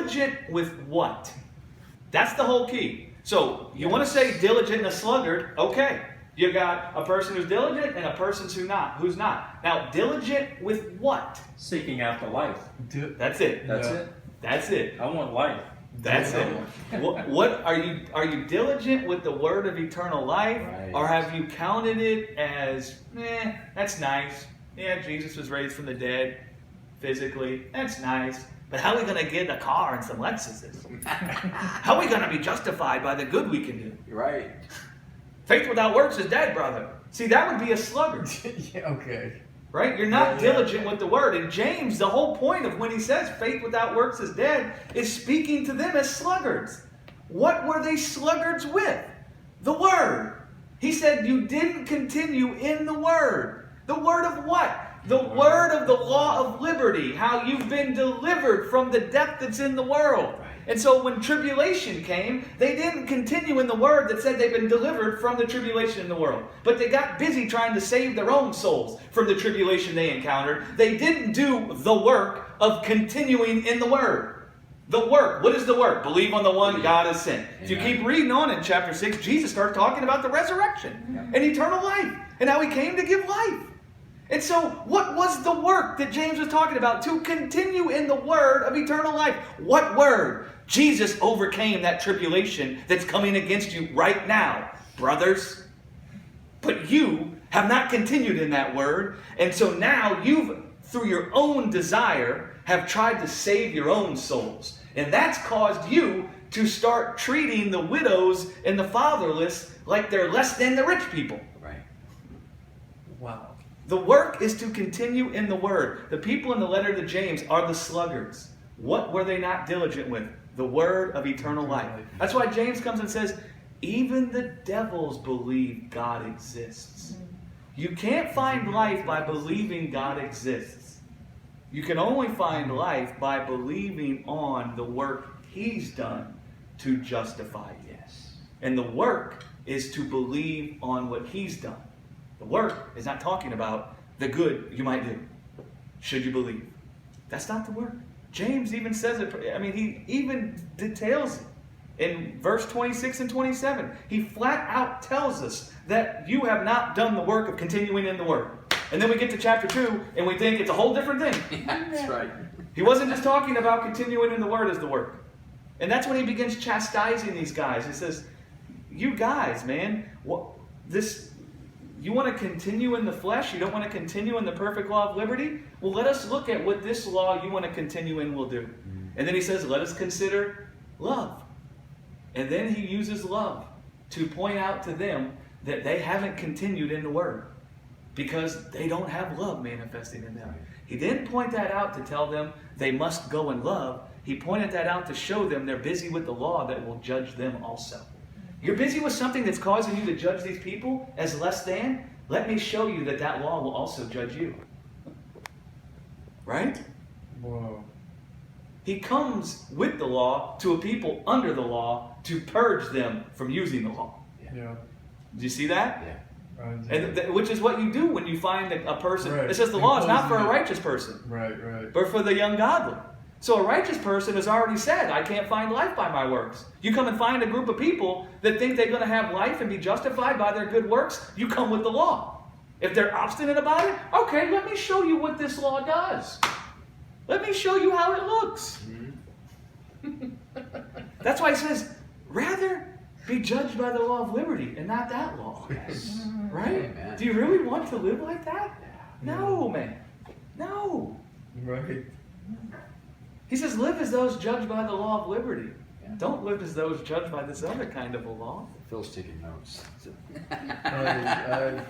diligent with what? That's the whole key. So you want to say diligent and a sluggard, okay. You got a person who's diligent and a person who's not. Now, diligent with what? Seeking after life. That's it. That's it. That's it. I want life. That's it. What are you diligent with the word of eternal life, Right. or have you counted it as, that's nice. Yeah, Jesus was raised from the dead physically. That's nice. But how are we going to get a car and some Lexuses? How are we going to be justified by the good we can do? Right. Faith without works is dead, brother. See, that would be a sluggard. Yeah, okay. Right? You're not Yeah. diligent with the word. And James, the whole point of when he says faith without works is dead, is speaking to them as sluggards. What were they sluggards with? The word. He said you didn't continue in the word. The word of what? The word of the law of liberty. How you've been delivered from the death that's in the world. And so when tribulation came, they didn't continue in the word that said they've been delivered from the tribulation in the world. But they got busy trying to save their own souls from the tribulation they encountered. They didn't do the work of continuing in the word. The work. What is the work? Believe on the one God has sent. If you keep reading on in chapter 6, Jesus started talking about the resurrection and eternal life and how he came to give life. And so, what was the work that James was talking about? To continue in the word of eternal life. What word? Jesus overcame that tribulation that's coming against you right now, brothers. But you have not continued in that word. And so now you've, through your own desire, have tried to save your own souls. And that's caused you to start treating the widows and the fatherless like they're less than the rich people. Right. Wow. The work is to continue in the word. The people in the letter to James are the sluggards. What were they not diligent with? The word of eternal life. That's why James comes and says, even the devils believe God exists. You can't find life by believing God exists. You can only find life by believing on the work he's done to justify you. Yes. And the work is to believe on what he's done. The work is not talking about the good you might do, should you believe. That's not the work. James even says it, he even details it. In verse 26 and 27, he flat out tells us that you have not done the work of continuing in the word. And then we get to chapter 2, and we think it's a whole different thing. Yeah, that's right. He wasn't just talking about continuing in the word as the work. And that's when he begins chastising these guys. He says, you guys, man, you want to continue in the flesh? You don't want to continue in the perfect law of liberty? Well, let us look at what this law you want to continue in will do. And then he says, let us consider love. And then he uses love to point out to them that they haven't continued in the word because they don't have love manifesting in them. He didn't point that out to tell them they must go in love. He pointed that out to show them they're busy with the law that will judge them also. You're busy with something that's causing you to judge these people as less than? Let me show you that that law will also judge you. Right? Whoa. He comes with the law to a people under the law to purge them from using the law. Yeah. Do you see that? Yeah. And which is what you do when you find a person. Right. It says the law is not for a Imposing it. righteous person, Right. but for the ungodly. So a righteous person has already said, I can't find life by my works. You come and find a group of people that think they're going to have life and be justified by their good works, you come with the law. If they're obstinate about it, okay, let me show you what this law does. Let me show you how it looks. That's why he says, rather be judged by the law of liberty and not that law. Yes. Right? Amen. Do you really want to live like that? No, man. No. Right. He says, live as those judged by the law of liberty. Yeah. Don't live as those judged by this other kind of a law. Phil's taking notes. I